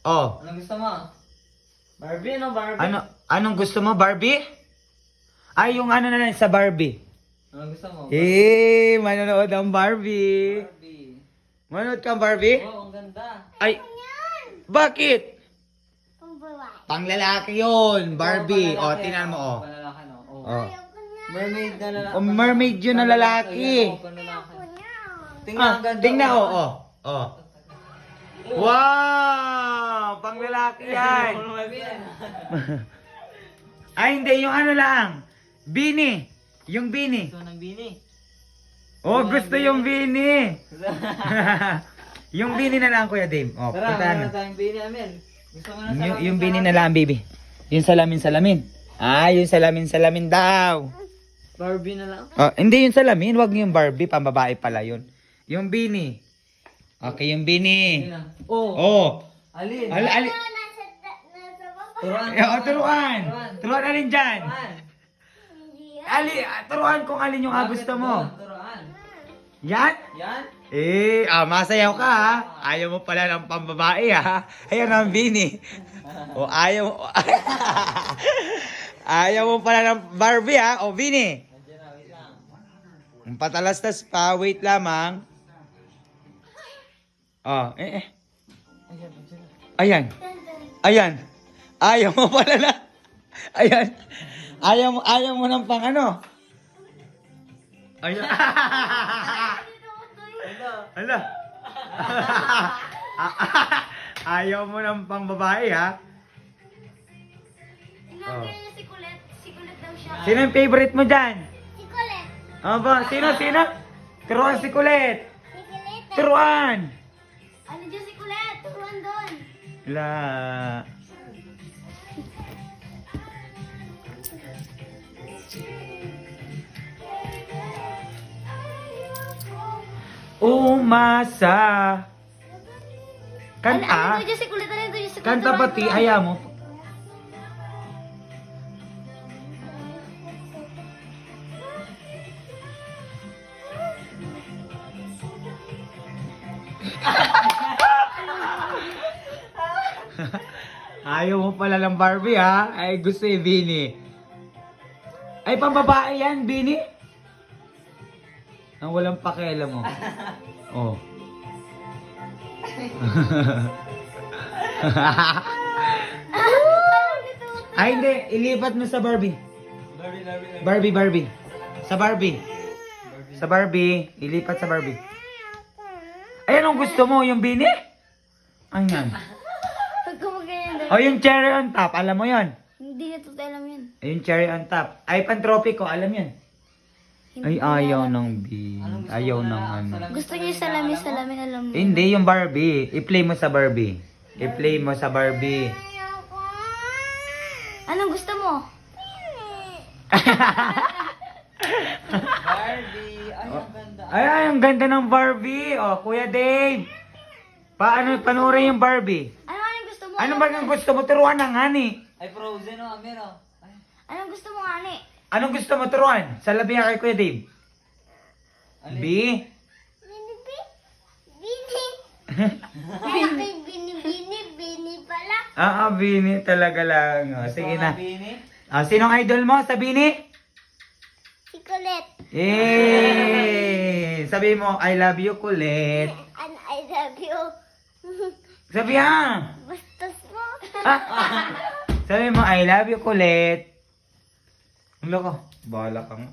Oh. Anong gusto mo? Barbie, no? Barbie? Anong gusto mo, Barbie? Ay, yung ano na lang sa Barbie. Anong gusto mo? Manonood ang Barbie. Barbie. Manonood ka ang Barbie? Oh, ang ganda. Ay, bakit? Pang lalaki yun, Barbie. Oh, O, tingnan mo, oh. Panlalaki, no? Oh. Oh. Mermaid na lalaki. Oh, mermaid yun na lalaki. Tingnan, ang ganda. Tingnan, oh. Wow! Pang lalaki yan. Ay, hindi. Yung ano lang. Bini. Yung bini. Gusto ng bini. Oh, gusto yung bini. Yung bini na lang, Kuya Dave. Oh, Tara, puntahan meron na. tayong bini, Amel. Gusto mo na salamin? Yung bini na lang, baby. Yung salamin. Ah, yung salamin daw. Barbie na lang. Oh, hindi yung salamin. Wag yung Barbie. Pambabae pala yun. Yung bini. Okay, yung bini. Oh. Oh. Alin? Ali. Turuan. Turuan. Turuan alin dyan. Turuan. Turuan kung alin yung gusto mo. Turuan. Yan? Yan? Masayaw ka ha. Ayaw mo pala ng pambabae ha. Ayan ang bini. O ayaw ayaw mo pala ng Barbie ha. O bini. Andiyan na, wait lang. Ang patalastas pa. Wait lamang. Ayan. Ayaw mo pala na. Ayan. Ayaw mo ng pang ano. Ayan. Hala. Ayaw mo ng pang babae ha. Oh. Si Colette. Si Colette daw siya. Sino yung favorite mo dyan? Si Colette. Sino? Turuan si Colette. Si Colette. Turuan. Ano dyan si Colette? Turuan doon. La. Umasa. Ano Kanta. dyan si Colette? Ano dyan si Colette? Kanta pati, ayaw mo. Ayaw mo pala ng Barbie ha? Ay gusto yung Bini. Ay pambabae yan, Bini? Ang walang pakialam mo. Oh. Ay hindi, ilipat mo sa Barbie. Barbie. Sa Barbie. Sa Barbie, ilipat sa Barbie. Ay anong gusto mo, yung Bini? Ang yan. Pag gumaganyan doon. O yung cherry on top, alam mo yon? Hindi na ito alam yun. Ay, yung cherry on top. Ay pantropiko, alam yan. Ay ayaw ng Bini. Ayaw ng ano. Gusto niya yung salamin, alam mo. Hindi, yung Barbie. I-play mo sa Barbie. I-play mo sa Barbie. Anong gusto mo? Barbie. Ay, ang ganda. Ay, ang ganda ng Barbie. O, Kuya Dave. Panoorin yung Barbie. Anong gusto mo? Ano ba ang gusto mo? Turuan na nga ni. Ay, Frozen, oh, Amel, oh. Ay. Anong gusto mo, Ani? Anong gusto mo turuan? Sa labi kay Kuya Dave. Alin? B. Bini pala. Bini talaga lang. O, sige Gusto mo na. ng bini? Sinong idol mo sa Bini? Si Colette. Sabi mo, I love you, Colette. And I love you. Sabi ha. Bastos mo. Sabi mo, I love you, Colette. Ang loko. Bahala ka nga.